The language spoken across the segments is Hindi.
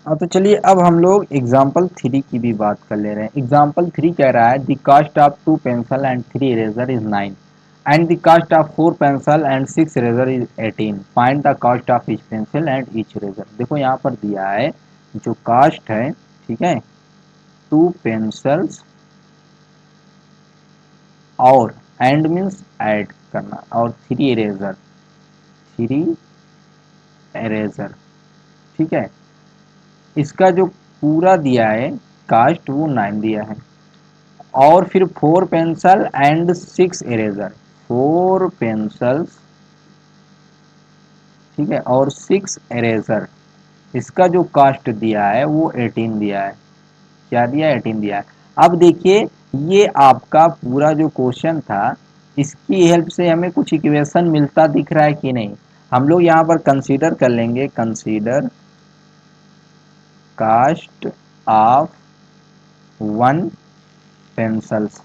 हाँ तो चलिए अब हम लोग एग्जाम्पल थ्री की भी बात कर ले रहे हैं। एग्जाम्पल थ्री कह रहा है the cost of two pencil and three eraser is 9 and the cost of four pencil and six eraser is 18। Find the cost of each pencil and each eraser. देखो यहाँ पर दिया है जो कास्ट है, ठीक है, टू पेंसिल्स और एंड मीन्स ऐड करना और थ्री इरेजर, थ्री इरेजर, ठीक है। इसका जो पूरा दिया है कास्ट वो 9 दिया है और फिर four pencil and six eraser, four pencils, ठीक है, और सिक्स इरेजर, इसका जो कास्ट दिया है वो 18 दिया है। क्या दिया है? 18 दिया है। अब देखिए ये आपका पूरा जो क्वेश्चन था इसकी हेल्प से हमें कुछ इक्वेशन मिलता दिख रहा है कि नहीं। हम लोग यहाँ पर कंसीडर कर लेंगे, consider cost of one pencils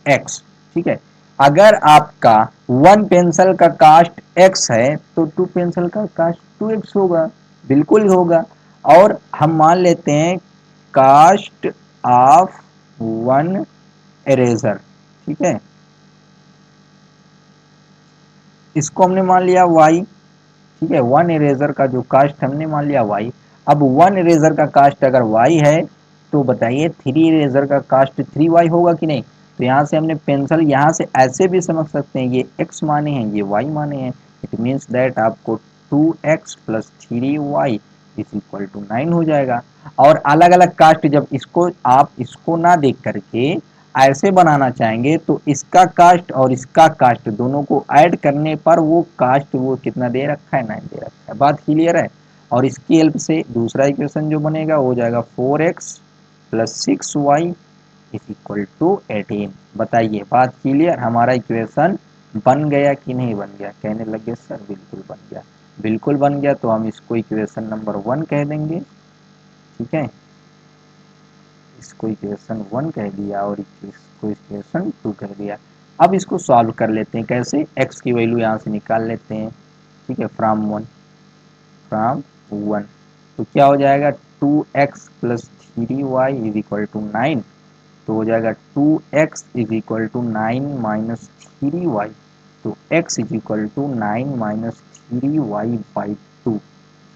X, ठीक है। अगर आपका वन पेंसिल का कास्ट एक्स है तो टू पेंसिल का कास्ट टू एक्स होगा, बिल्कुल होगा। और हम मान लेते हैं कास्ट ऑफ वन इरेजर, ठीक है, इसको हमने मान लिया y, ठीक है। वन इरेजर का जो कास्ट हमने मान लिया y। अब वन इरेजर का कास्ट अगर y है तो बताइए थ्री इरेजर का कास्ट थ्री वाई होगा कि नहीं। तो यहाँ से हमने पेंसिल यहाँ से ऐसे भी समझ सकते हैं ये x माने हैं ये y माने हैं। इट मीन्स दैट आपको two X plus three Y is equal to 9 हो जाएगा। और अलग अलग कास्ट जब इसको आप इसको ना देख करके ऐसे बनाना चाहेंगे तो इसका कास्ट और इसका कास्ट दोनों को ऐड करने पर वो कास्ट वो कितना दे रखा है? 9 दे रखा है। बात क्लियर है। और इसकी हेल्प से दूसरा इक्वेशन जो बनेगा वो हो जाएगा 4x plus 6y is equal to 18। बताइए बात क्लियर, हमारा इक्वेशन बन गया कि नहीं बन गया? कहने लगे सर बिल्कुल बन गया। बिल्कुल बन गया तो हम इसको इक्वेशन नंबर वन कह देंगे, ठीक है। इसको इक्वेशन वन कह दिया और इसको इक्वेशन टू कह दिया। अब इसको सॉल्व कर लेते हैं। कैसे? एक्स की वैल्यू यहाँ से निकाल लेते हैं, ठीक है, फ्रॉम वन, फ्रॉम वन। तो क्या हो जाएगा? Two X plus three Y is equal to 9। तो हो जाएगा two X is equal to 9 minus three Y. तो x is equal to 9 minus three Y by two.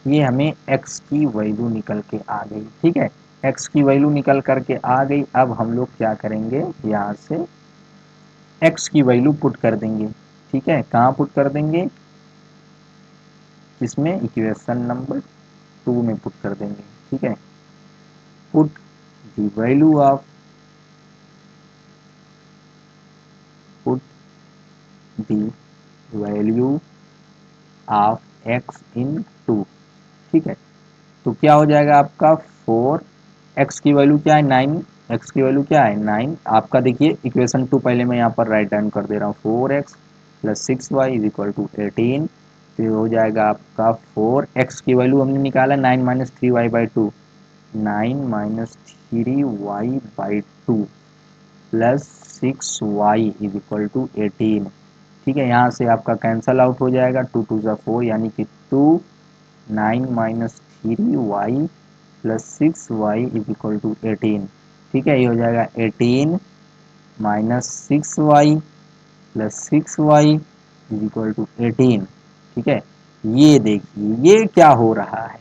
ये हमें x की वैल्यू निकल के आ गई, ठीक है। x की वैल्यू निकल करके आ गई। अब हम लोग क्या करेंगे, यहाँ से x की वैल्यू पुट कर देंगे, ठीक है। कहाँ पुट कर देंगे? इसमें इक्वेशन नंबर टू में पुट कर देंगे, ठीक है। Put the value of, put the value of x in two, ठीक है। तो क्या हो जाएगा आपका? फोर, एक्स की वैल्यू क्या है? 9। एक्स की वैल्यू क्या है? 9। आपका देखिए इक्वेशन टू पहले मैं यहाँ पर राइट डाउन कर दे रहा हूँ। 4x plus 6y is equal to 18। तो हो जाएगा आपका 4x की वैल्यू हमने निकाला 9 minus three Y by two, 9 minus three Y by two plus 6y is equal to 18, ठीक है। यहाँ से आपका कैंसल आउट हो जाएगा, टू टू ज़ा फोर यानी कि two, 9 minus three Y plus six Y is equal to 18, ठीक है। ये हो जाएगा 18 minus six Y plus six Y is equal to 18, ठीक है। ये देखिए ये क्या हो रहा है,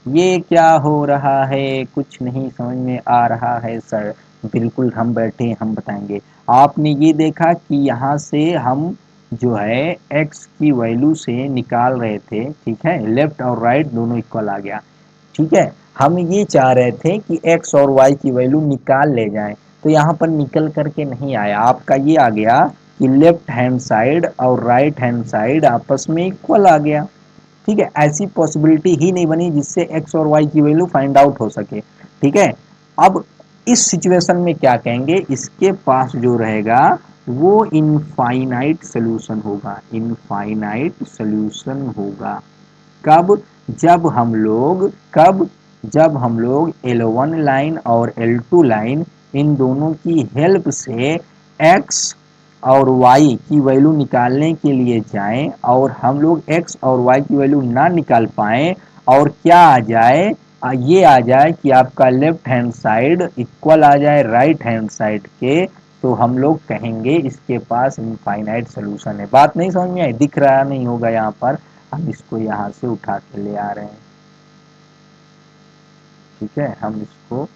ये क्या हो रहा है? कुछ नहीं समझ में आ रहा है सर। बिल्कुल हम बैठे हम बताएंगे। आपने ये देखा कि यहाँ से हम जो है x की वैल्यू से निकाल रहे थे, ठीक है, लेफ्ट और राइट दोनों इक्वल आ गया, ठीक है। हम ये चाह रहे थे कि x और y की वैल्यू निकाल ले जाएं, तो यहाँ पर निकल करके नहीं आया। आपका ये आ गया कि लेफ्ट हैंड साइड और राइट हैंड साइड आपस में इक्वल आ गया, ठीक है। ऐसी पॉसिबिलिटी ही नहीं बनी जिससे x और y की वैल्यू फाइंड आउट हो सके, ठीक है। अब इस सिचुएशन में क्या कहेंगे, इसके पास जो रहेगा वो इनफाइनाइट सोल्यूशन होगा, इनफाइनाइट सोल्यूशन होगा। कब? जब हम लोग, कब? जब हम लोग L1 लाइन और L2 लाइन इन दोनों की हेल्प से x और y की वैल्यू निकालने के लिए जाएं और हम लोग x और y की वैल्यू ना निकाल पाएं और क्या आ जाए, ये आ जाए कि आपका लेफ्ट हैंड साइड इक्वल आ जाए राइट हैंड साइड के, तो हम लोग कहेंगे इसके पास इनफाइनाइट सोल्यूशन है। बात नहीं समझ में आई? दिख रहा नहीं होगा यहाँ पर, हम इसको यहाँ से उठा के ले आ रहे हैं। ठीक है, हम इसको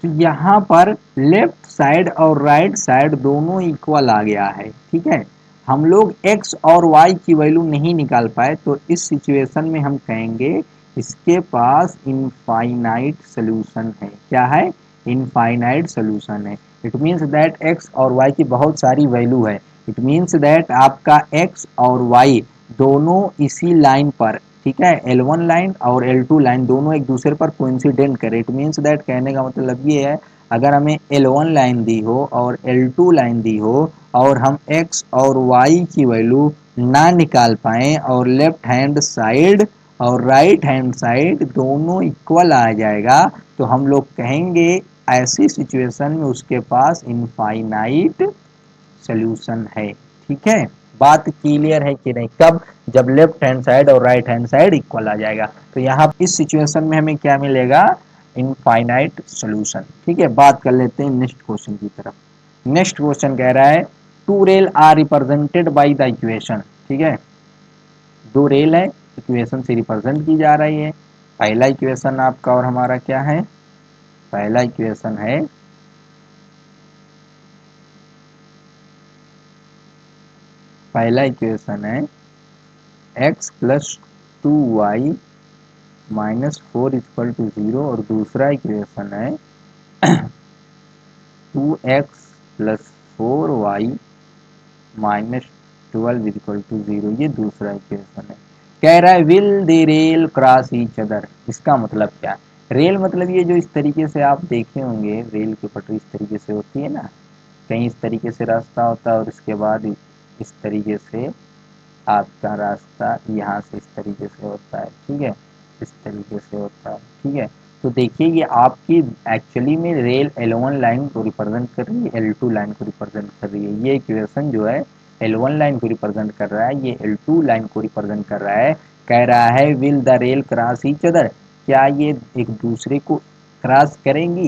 तो यहाँ पर लेफ्ट साइड और राइट साइड दोनों इक्वल आ गया है। ठीक है, हम लोग x और y की वैल्यू नहीं निकाल पाए, तो इस सिचुएशन में हम कहेंगे इसके पास इनफाइनाइट सोल्यूशन है। क्या है? इनफाइनाइट सोल्यूशन है। इट मीन्स दैट x और y की बहुत सारी वैल्यू है। इट मीन्स दैट आपका x और y दोनों इसी लाइन पर, ठीक है, L1 लाइन और L2 लाइन दोनों एक दूसरे पर कोइंसिडेंट करे। इट मीन्स दैट कहने का मतलब ये है, अगर हमें L1 लाइन दी हो और L2 लाइन दी हो और हम x और y की वैल्यू ना निकाल पाए और लेफ्ट हैंड साइड और राइट हैंड साइड दोनों इक्वल आ जाएगा, तो हम लोग कहेंगे ऐसी सिचुएशन में उसके पास इनफाइनाइट सोल्यूशन है। ठीक है, बात क्लियर है कि नहीं? कब? जब लेफ्ट हैंड साइड और राइट हैंड साइड इक्वल आ जाएगा, तो यहाँ इस सिचुएशन में हमें क्या मिलेगा? Infinite solution. ठीक है, बात कर लेते हैं नेक्स्ट क्वेश्चन की तरफ। नेक्स्ट क्वेश्चन कह रहा है two rail are represented by the equation. ठीक है, दो रेल है, इक्वेशन से रिप्रेजेंट की जा रही है। पहला इक्वेशन आपका और हमारा क्या है? पहला इक्वेशन है, पहला इक्वेशन है x plus 2y minus 4 equal to 0, और दूसरा इक्वेशन है 2x plus 4y minus 12 equal to 0। ये दूसरा इक्वेशन है। कह रहा है will they rail cross each other. इसका मतलब क्या? रेल मतलब ये जो इस तरीके से आप देखे होंगे, रेल की पटरी इस तरीके से होती है ना, कहीं इस तरीके से रास्ता होता है और इसके बाद इस तरीके से आपका रास्ता यहाँ से इस तरीके से होता है। ठीक है, इस तरीके से होता है। ठीक है, तो देखिए ये आपकी एक्चुअली में रेल L1 लाइन को रिप्रेजेंट कर रही है, L2 लाइन को रिप्रेजेंट कर रही है। ये इक्वेशन जो है L1 लाइन को रिप्रेजेंट कर रहा है, ये L2 लाइन को रिप्रेजेंट कर रहा है। कह रहा है will the rail cross each other, क्या ये एक दूसरे को क्रॉस करेंगी,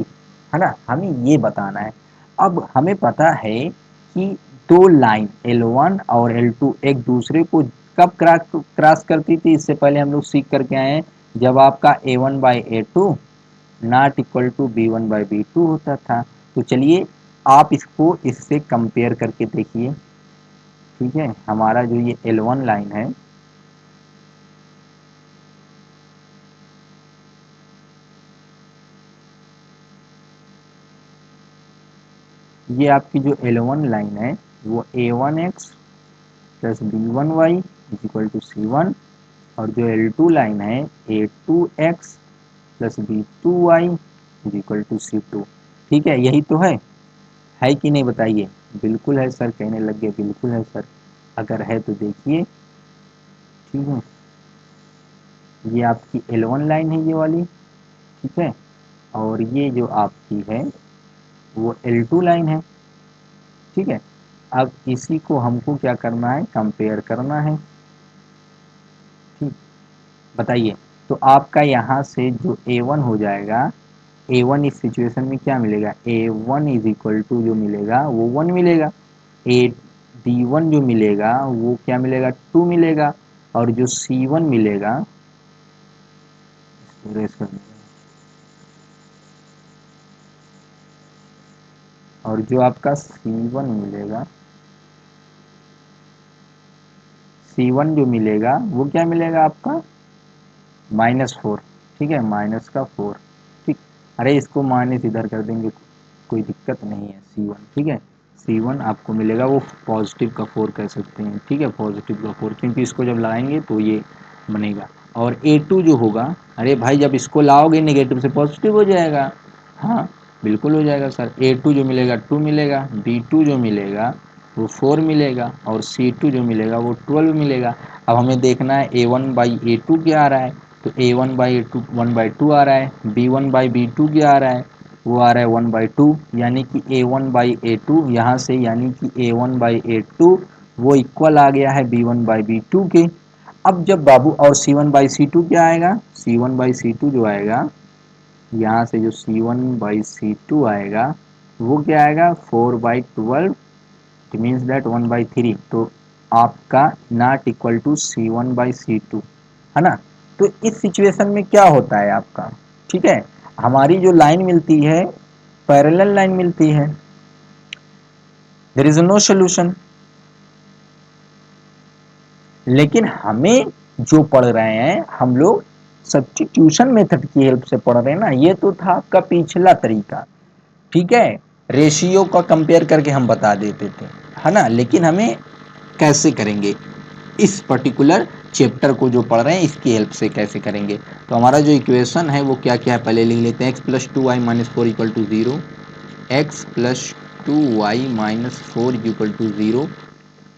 है ना, हमें ये बताना है। अब हमें पता है कि दो लाइन L1 और L2 एक दूसरे को कब क्रॉस करती थी, इससे पहले हम लोग सीख करके आए हैं, जब आपका A1/A2 not equal to B1/B2 होता था। तो चलिए आप इसको इससे कंपेयर करके देखिए। ठीक है, हमारा जो ये L1 लाइन है, ये आपकी जो L1 लाइन है वो A1x plus B1y is equal to C1, और जो L2 लाइन है A2x plus B2y is equal to C2। ठीक है, यही तो है कि नहीं बताइए? बिल्कुल है सर, कहने लग गए बिल्कुल है सर। अगर है तो देखिए। ठीक है, ये आपकी L1 लाइन है ये वाली। ठीक है, और ये जो आपकी है वो L2 लाइन है। ठीक है, अब इसी को हमको क्या करना है? कंपेयर करना है। ठीक, बताइए। तो आपका यहाँ से जो A1 हो जाएगा, A1 इस सिचुएशन में क्या मिलेगा? A1 इज इक्वल टू जो मिलेगा वो 1 मिलेगा। ए D1 जो मिलेगा वो क्या मिलेगा? 2 मिलेगा। और जो C1 मिलेगा, इसको रेस कर देंगे, और जो आपका C1 मिलेगा, C1 जो मिलेगा वो क्या मिलेगा आपका? -4। ठीक है, माइनस का 4। ठीक, अरे इसको माइनस इधर कर देंगे, कोई दिक्कत नहीं है। C1, ठीक है, C1 आपको मिलेगा वो पॉजिटिव का 4 कह सकते हैं, ठीक है, पॉजिटिव का 4, क्योंकि इसको जब लगाएंगे तो ये बनेगा। और A2 जो होगा, अरे भाई जब इसको लाओगे नेगेटिव से पॉजिटिव हो जाएगा, हाँ बिल्कुल हो जाएगा सर। A2 जो मिलेगा 2 मिलेगा, B2 जो मिलेगा वो 4 मिलेगा, और C2 जो मिलेगा वो 12 मिलेगा। अब हमें देखना है A1/A2 क्या आ रहा है, तो A1/A2 1/2 आ रहा है, B1/B2 क्या आ रहा है, वो आ रहा है 1/2, यानी कि A1/A2 यहाँ से, यानी कि A1/A2 वो इक्वल आ गया है B1/B2 के। अब जब बाबू, और C1/C2 क्या आएगा, C1/C2 जो आएगा यहाँ से, जो C1/C2 आएगा वो क्या आएगा 4/12, इट मीन्स दैट 1/3, तो आपका नॉट इक्वल टू C1/C2, है ना। तो इस सिचुएशन में क्या होता है आपका, ठीक है, हमारी जो लाइन मिलती है पैरेलल लाइन मिलती है, देयर इज नो सोल्यूशन। लेकिन हमें जो पढ़ रहे हैं हम लोग सब्स्टिट्यूशन मेथड की हेल्प से पढ़ रहे हैं ना, ये तो था आपका पिछला तरीका, ठीक है, रेशियो का कंपेयर करके हम बता देते थे, है ना। लेकिन हमें कैसे करेंगे, इस पर्टिकुलर चैप्टर को जो पढ़ रहे हैं इसकी हेल्प से कैसे करेंगे। तो हमारा जो इक्वेशन है वो क्या क्या है, पहले लिख लेते हैं। x plus 2y-4 equal to 0, X plus 2y-4 equal to 0,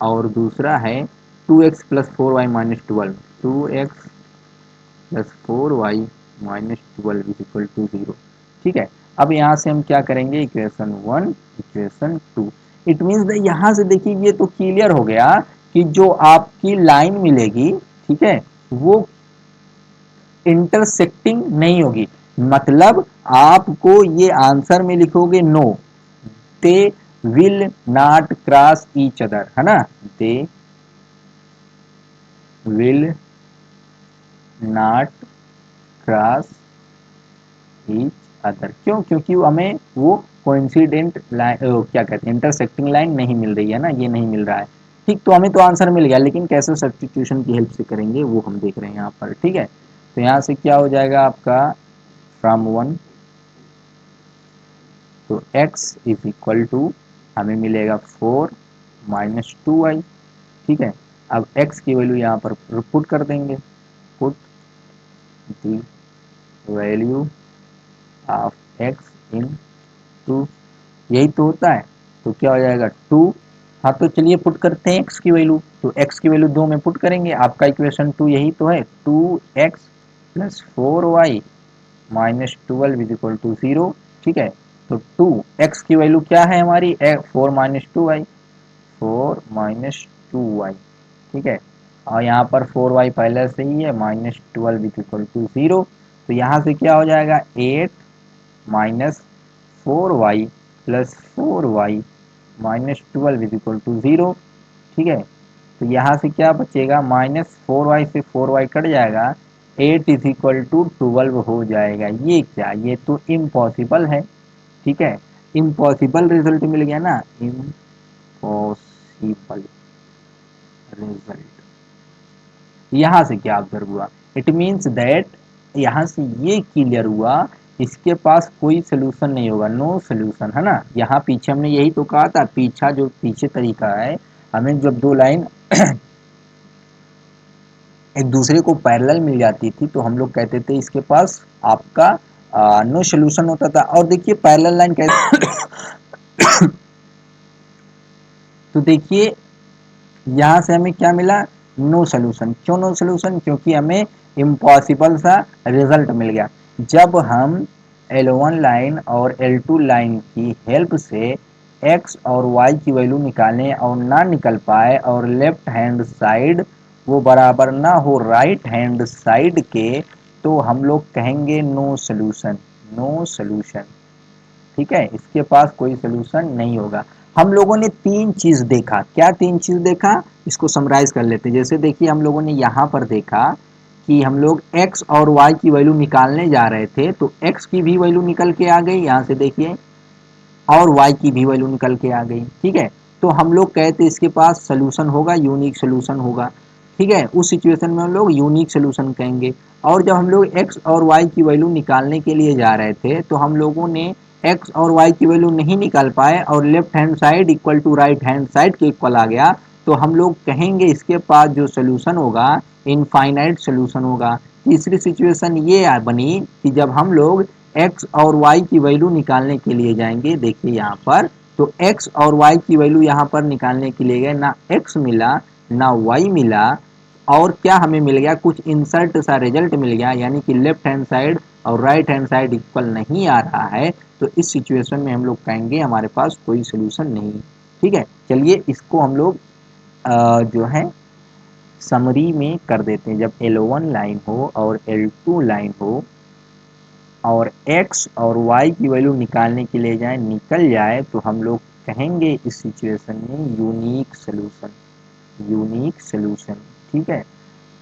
और दूसरा है 2x+4y-12, 2x+4y-12 इक्वल टू 0, ठीक है। अब यहाँ से हम क्या करेंगे, इक्वेशन 1, इक्वेशन 2, इट मीन्स यहाँ से देखिए ये तो क्लियर हो गया कि जो आपकी लाइन मिलेगी, ठीक है, वो इंटरसेक्टिंग नहीं होगी, मतलब आपको ये आंसर में लिखोगे no, they will not cross each other, है ना, they will not cross each other, क्यों, क्योंकि हमें वो कोइंसिडेंट लाइन, क्या कहते हैं, इंटरसेक्टिंग लाइन नहीं मिल रही है ना, ये नहीं मिल रहा है, ठीक। तो हमें तो आंसर मिल गया, लेकिन कैसे सब्स्टिट्यूशन की हेल्प से करेंगे वो हम देख रहे हैं यहाँ पर, ठीक है। तो यहाँ से क्या हो जाएगा आपका फ्रॉम 1, तो x इज इक्वल टू हमें मिलेगा 4-2y, ठीक है। अब x की वैल्यू यहाँ पर पुट कर देंगे, put the value of x इन 2, यही तो होता है, तो क्या हो जाएगा 2, हाँ तो चलिए पुट करते हैं x की वैल्यू, तो x की वैल्यू 2 में पुट करेंगे, आपका इक्वेशन 2 यही तो है, 2x+4y-12 इज इक्वल टू 0, ठीक है। तो 2x की वैल्यू क्या है हमारी, 4-2y, 4-2y, ठीक है, और यहाँ पर 4y पहले से ही है, -12 इज इक्वल टू 0, तो यहाँ से क्या हो जाएगा 8 minus 4y plus 4y-12 is equal to 0, ठीक है। तो यहाँ से क्या बचेगा, -4y से 4y कट जाएगा, 8 इज इक्वल टू 12 हो जाएगा। ये क्या, ये तो इम्पॉसिबल है, ठीक है, इम्पॉसिबल रिजल्ट मिल गया ना, इम्पॉसिबल रिजल्ट। यहाँ से क्या ऑब्जर्व हुआ, इट मीन्स दैट यहाँ से ये क्लियर हुआ इसके पास कोई सोल्यूशन नहीं होगा, नो सोल्यूशन, है ना। यहाँ पीछे हमने यही तो कहा था, पीछा जो पीछे तरीका है, हमें जब दो लाइन एक दूसरे को पैरेलल मिल जाती थी तो हम लोग कहते थे इसके पास आपका नो सोल्यूशन होता था। और देखिए पैरेलल लाइन कैसे तो देखिए यहाँ से हमें क्या मिला, नो सोल्यूशन, क्यों नो सोल्यूशन, क्योंकि हमें इम्पॉसिबल सा रिजल्ट मिल गया। जब हम L1 लाइन और L2 लाइन की हेल्प से x और y की वैल्यू निकालें और ना निकल पाए, और लेफ्ट हैंड साइड वो बराबर ना हो राइट हैंड साइड के, तो हम लोग कहेंगे नो सोल्यूशन, नो सोल्यूशन, ठीक है, इसके पास कोई सोल्यूशन नहीं होगा। हम लोगों ने तीन चीज देखा, क्या तीन चीज देखा, इसको समराइज कर लेते हैं। जैसे देखिए हम लोगों ने यहाँ पर देखा कि हम लोग x और y की वैल्यू निकालने जा रहे थे, तो x की भी वैल्यू निकल के आ गई यहाँ से देखिए, और y की भी वैल्यू निकल के आ गई, ठीक है। तो हम लोग कहते इसके पास सोल्यूशन होगा, यूनिक सोल्यूशन होगा, ठीक है, उस सिचुएशन में हम लोग यूनिक सोल्यूशन कहेंगे। और जब हम लोग x और y की वैल्यू निकालने के लिए जा रहे थे तो हम लोगों ने एक्स और वाई की वैल्यू नहीं निकाल पाए और left hand side equal to right hand side के इक्वल आ गया, तो हम लोग कहेंगे इसके पास जो सोल्यूशन होगा इनफाइनाइट सोल्यूशन होगा। तीसरी सिचुएशन ये बनी कि जब हम लोग एक्स और वाई की वैल्यू निकालने के लिए जाएंगे, देखिए यहाँ पर तो एक्स और वाई की वैल्यू यहाँ पर निकालने के लिए गए, ना एक्स मिला ना वाई मिला, और क्या हमें मिल गया, कुछ इंसर्ट सा रिजल्ट मिल गया, यानी कि लेफ्ट हैंड साइड और राइट हैंड साइड इक्वल नहीं आ रहा है। तो इस सिचुएशन में हम लोग कहेंगे हमारे पास कोई सोल्यूशन नहीं। ठीक है, चलिए इसको हम लोग जो है समरी में कर देते हैं। जब L1 लाइन हो और L2 लाइन हो और x और y की वैल्यू निकालने के लिए जाए निकल जाए, तो हम लोग कहेंगे इस सिचुएशन में यूनिक सोल्यूशन, यूनिक सोल्यूशन। ठीक है,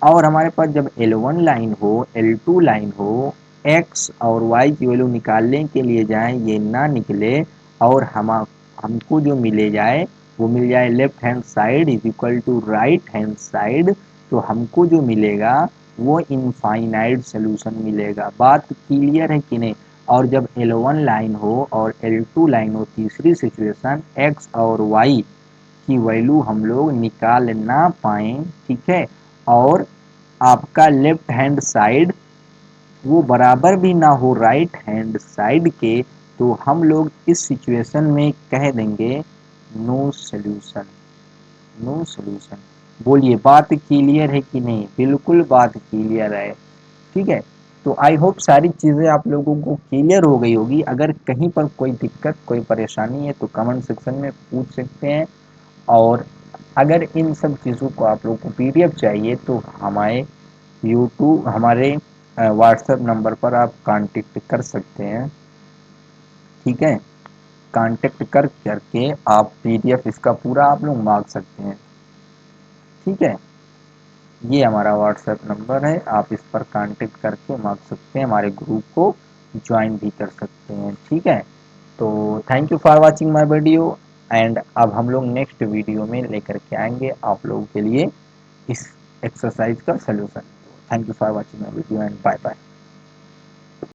और हमारे पास जब L1 लाइन हो L2 लाइन हो, x और y की वैल्यू निकालने के लिए जाए ये ना निकले और हमको जो मिले जाए वो मिल जाए left hand side is equal to right hand side, तो हमको जो मिलेगा वो इनफाइनाइट सोल्यूशन मिलेगा। बात क्लियर है कि नहीं? और जब L1 लाइन हो और L2 लाइन हो, तीसरी सिचुएशन x और y की वैल्यू हम लोग निकाल ना पाए, ठीक है, और आपका लेफ्ट हैंड साइड वो बराबर भी ना हो राइट हैंड साइड के, तो हम लोग इस सिचुएशन में कह देंगे नो सॉल्यूशन, नो सॉल्यूशन। बोलिए बात क्लियर है कि नहीं? बिल्कुल बात क्लियर है। ठीक है, तो आई होप सारी चीज़ें आप लोगों को क्लियर हो गई होगी। अगर कहीं पर कोई दिक्कत कोई परेशानी है तो कमेंट सेक्शन में पूछ सकते हैं, और अगर इन सब चीज़ों को आप लोगों को पीडीएफ चाहिए तो हमारे यूट्यूब हमारे व्हाट्सएप नंबर पर आप कांटेक्ट कर सकते हैं। ठीक है, कांटेक्ट करके आप पीडीएफ इसका पूरा आप लोग मांग सकते हैं। ठीक है, ये हमारा व्हाट्सएप नंबर है, आप इस पर कांटेक्ट करके मांग सकते हैं, हमारे ग्रुप को ज्वाइन भी कर सकते हैं। ठीक है, तो thank you for watching my video, and अब हम लोग नेक्स्ट वीडियो में लेकर के आएंगे आप लोगों के लिए इस एक्सरसाइज का solution. Thank you for watching my video and bye bye.